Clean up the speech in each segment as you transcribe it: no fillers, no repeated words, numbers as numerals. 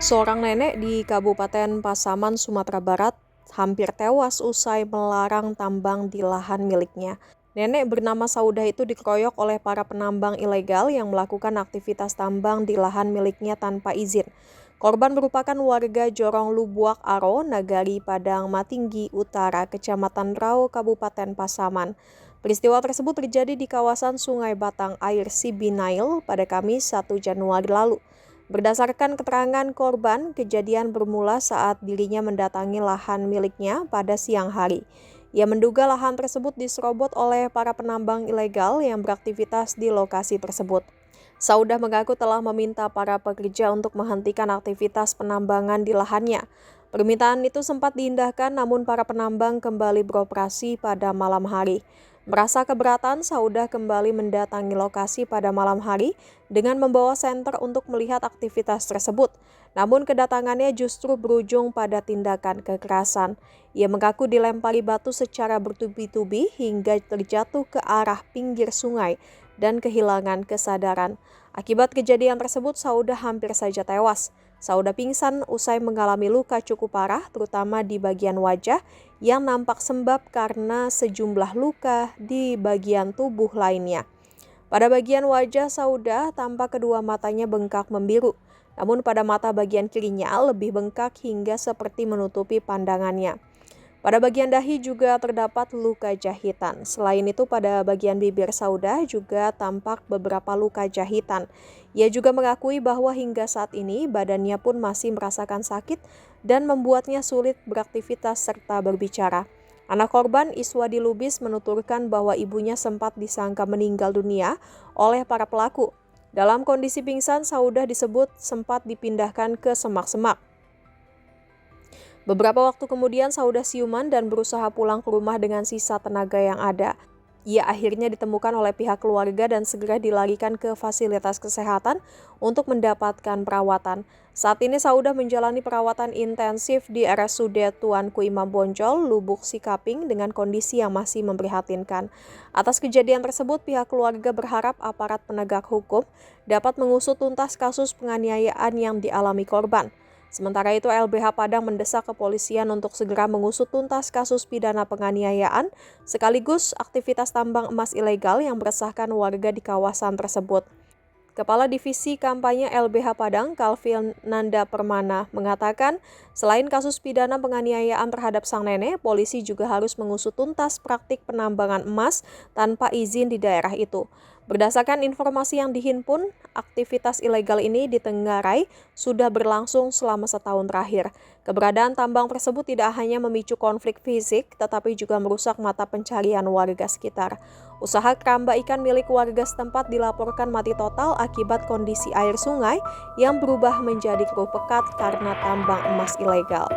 Seorang nenek di Kabupaten Pasaman, Sumatera Barat, hampir tewas usai melarang tambang di lahan miliknya. Nenek bernama Saudah itu dikeroyok oleh para penambang ilegal yang melakukan aktivitas tambang di lahan miliknya tanpa izin. Korban merupakan warga Jorong Lubuak Aro, Nagari Padang Matinggi Utara, Kecamatan Rau, Kabupaten Pasaman. Peristiwa tersebut terjadi di kawasan Sungai Batang Air Sibinail pada Kamis 1 Januari lalu. Berdasarkan keterangan korban, kejadian bermula saat dirinya mendatangi lahan miliknya pada siang hari. Ia menduga lahan tersebut diserobot oleh para penambang ilegal yang beraktivitas di lokasi tersebut. Saudah mengaku telah meminta para pekerja untuk menghentikan aktivitas penambangan di lahannya. Permintaan itu sempat diindahkan, namun para penambang kembali beroperasi pada malam hari. Merasa keberatan, Saudah kembali mendatangi lokasi pada malam hari dengan membawa senter untuk melihat aktivitas tersebut. Namun kedatangannya justru berujung pada tindakan kekerasan. Ia mengaku dilempari batu secara bertubi-tubi hingga terjatuh ke arah pinggir sungai dan kehilangan kesadaran. Akibat kejadian tersebut, Saudah hampir saja tewas. Saudah pingsan usai mengalami luka cukup parah, terutama di bagian wajah yang nampak sembab karena sejumlah luka di bagian tubuh lainnya. Pada bagian wajah Saudah, tampak kedua matanya bengkak membiru, namun pada mata bagian kirinya lebih bengkak hingga seperti menutupi pandangannya. Pada bagian dahi juga terdapat luka jahitan. Selain itu, pada bagian bibir Saudah juga tampak beberapa luka jahitan. Ia juga mengakui bahwa hingga saat ini badannya pun masih merasakan sakit dan membuatnya sulit beraktivitas serta berbicara. Anak korban, Iswadi Lubis, menuturkan bahwa ibunya sempat disangka meninggal dunia oleh para pelaku. Dalam kondisi pingsan, Saudah disebut sempat dipindahkan ke semak-semak. Beberapa waktu kemudian Saudah siuman dan berusaha pulang ke rumah dengan sisa tenaga yang ada. Ia akhirnya ditemukan oleh pihak keluarga dan segera dilarikan ke fasilitas kesehatan untuk mendapatkan perawatan. Saat ini Saudah menjalani perawatan intensif di RSUD Tuanku Imam Bonjol, Lubuk Sikaping dengan kondisi yang masih memprihatinkan. Atas kejadian tersebut, pihak keluarga berharap aparat penegak hukum dapat mengusut tuntas kasus penganiayaan yang dialami korban. Sementara itu, LBH Padang mendesak kepolisian untuk segera mengusut tuntas kasus pidana penganiayaan sekaligus aktivitas tambang emas ilegal yang meresahkan warga di kawasan tersebut. Kepala Divisi Kampanye LBH Padang, Calvin Nanda Permana, mengatakan selain kasus pidana penganiayaan terhadap sang nenek, polisi juga harus mengusut tuntas praktik penambangan emas tanpa izin di daerah itu. Berdasarkan informasi yang dihimpun, aktivitas ilegal ini di Tenggarai sudah berlangsung selama setahun terakhir. Keberadaan tambang tersebut tidak hanya memicu konflik fisik, tetapi juga merusak mata pencarian warga sekitar. Usaha keramba ikan milik warga setempat dilaporkan mati total akibat kondisi air sungai yang berubah menjadi keruh pekat karena tambang emas ilegal.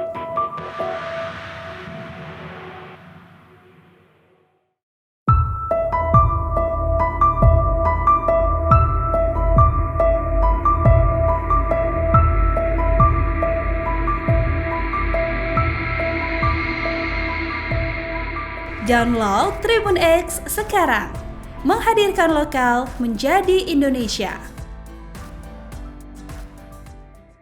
Download Tribun X sekarang, menghadirkan lokal menjadi Indonesia.